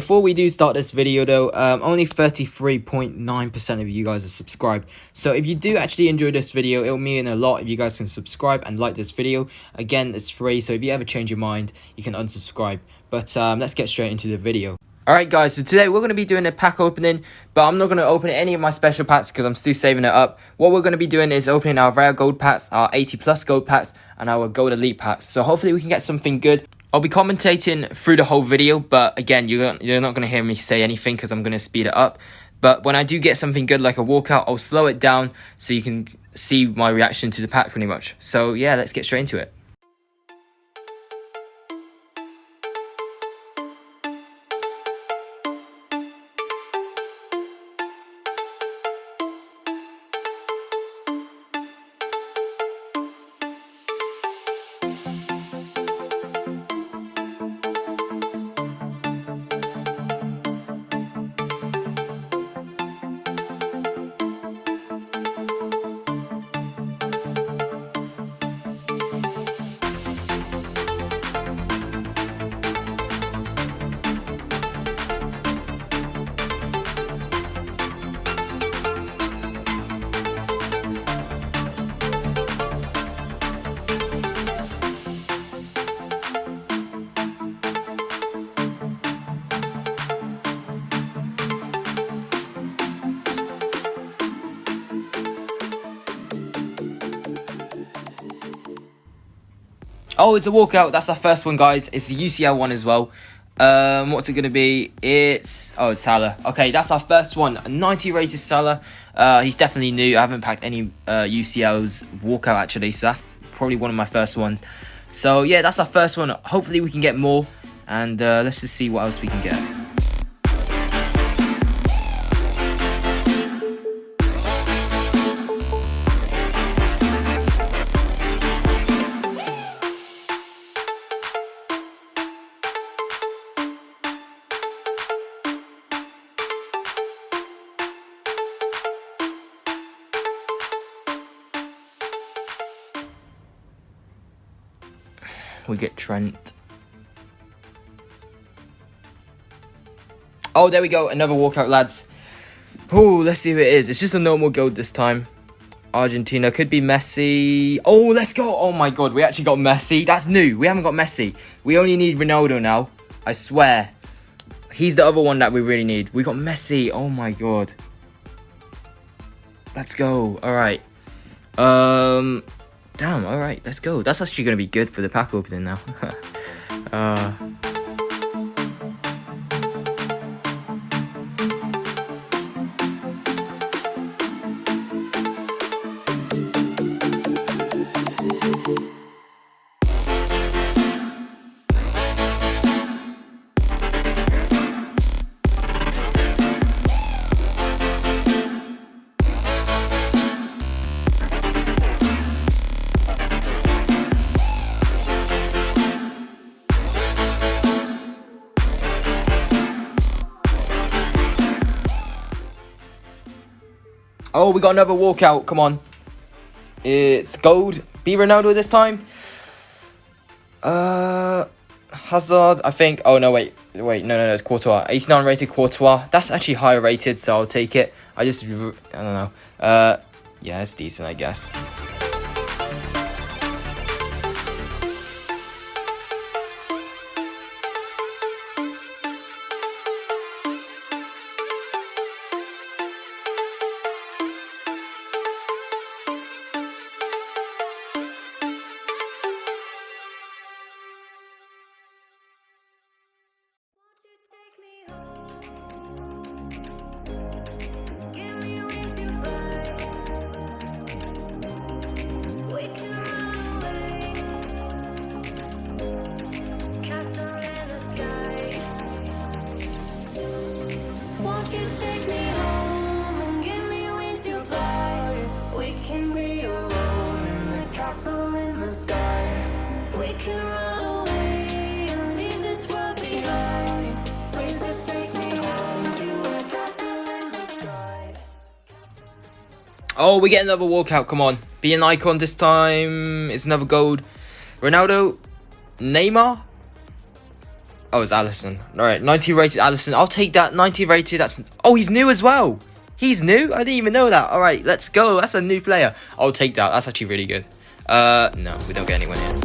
Before we do start this video though, only 33.9% of you guys are subscribed. So if you do actually enjoy this video, it'll mean a lot if you guys can subscribe and like this video. Again, it's free, so if you ever change your mind, you can unsubscribe. But let's get straight into the video. Alright guys, so today we're going to be doing a pack opening, but I'm not going to open any of my special packs because I'm still saving it up. What we're going to be doing is opening our rare gold packs, our 80 plus gold packs, and our gold elite packs. So hopefully we can get something good. I'll be commentating through the whole video, but again, you're not going to hear me say anything because I'm going to speed it up. But when I do get something good like a walkout, I'll slow it down so you can see my reaction to the pack pretty much. So yeah, let's get straight into it. Oh, it's a walkout. That's our first one, guys. It's a UCL one as well. What's it going to be? It's Salah. Okay, that's our first one. A 90 rated Salah. He's definitely new. I haven't packed any UCLs walkout, actually. So that's probably one of my first ones. So, yeah, that's our first one. Hopefully we can get more. And let's just see what else we can get. We get Trent. Oh, there we go. Another walkout, lads. Oh, let's see who it is. It's just a normal gold this time. Argentina. Could be Messi. Oh, let's go. Oh, my God. We actually got Messi. That's new. We haven't got Messi. We only need Ronaldo now. I swear. He's the other one that we really need. We got Messi. Oh, my God. Let's go. All right. Damn, alright, let's go. That's actually going to be good for the pack opening now. Oh, we got another walkout. Come on. It's gold. Be Ronaldo this time. Hazard, I think. Oh, no, wait. No, it's Courtois. 89 rated Courtois. That's actually higher rated, so I'll take it. I don't know. Yeah, it's decent, I guess. Oh, we get another walkout. Come on. Be an icon this time. It's another gold. Ronaldo. Neymar. Oh, it's Allison. Alright, 90 rated Allison. I'll take that. 90 rated. That's... Oh, he's new as well. He's new? I didn't even know that. Alright, let's go. That's a new player. I'll take that. That's actually really good. No, we don't get anyone here.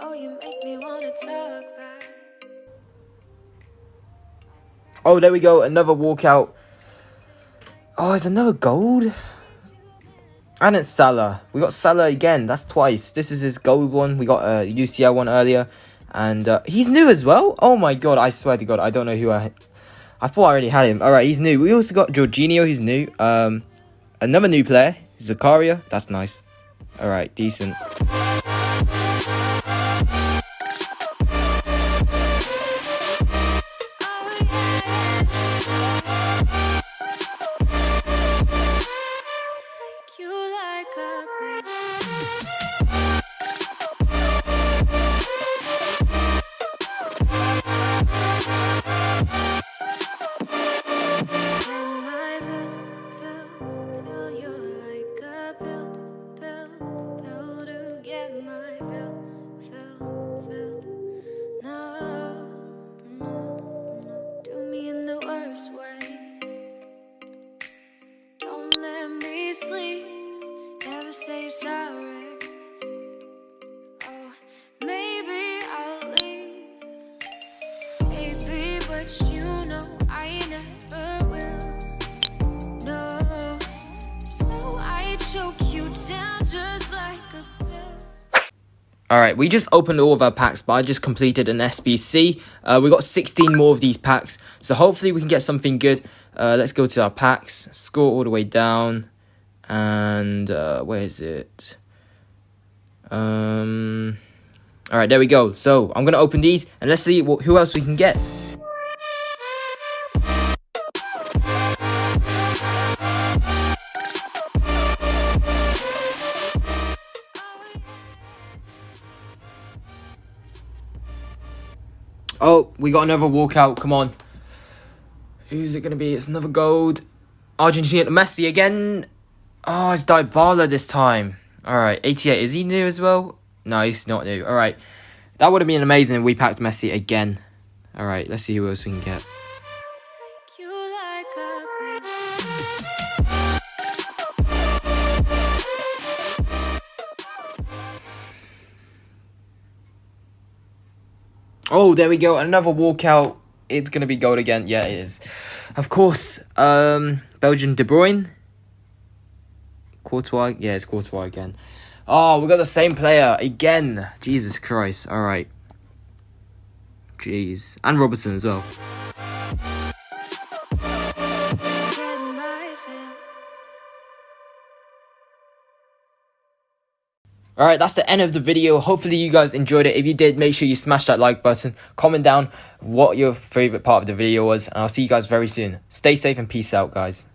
Oh, you make me wanna talk back. Oh, there we go. Another walkout. Oh, it's another gold. And it's Salah. We got Salah again. That's twice. This is his gold one. We got a UCL one earlier. And he's new as well. Oh my god. I swear to god. I don't know who I thought I already had him. Alright, he's new. We also got Jorginho. He's new. Another new player. Zakaria. That's nice. Alright, decent. Say sorry. Oh, maybe I'll leave, baby, but you know I never will. No, so I choke you down just like a pill. Alright, we just opened all of our packs, but I just completed an SBC. We got 16 more of these packs, so hopefully we can get something good. Let's go to our packs, scroll all the way down. And where is it? Alright, there we go. So I'm gonna open these and let's see who else we can get. Oh, we got another walkout. Come on. Who's it gonna be? It's another gold. Argentina, Messi again. Oh, it's Dybala this time. Alright, 88. Is he new as well? No, he's not new. Alright. That would have been amazing if we packed Messi again. Alright, let's see who else we can get. Oh, there we go. Another walkout. It's going to be gold again. Yeah, it is. Of course. Belgian De Bruyne. Courtois. Yeah, it's Courtois again. Oh, we got the same player again. Jesus Christ. All right. Jeez. And Robertson as well. Alright, that's the end of the video. Hopefully you guys enjoyed it. If you did, make sure you smash that like button. Comment down what your favorite part of the video was. And I'll see you guys very soon. Stay safe and peace out, guys.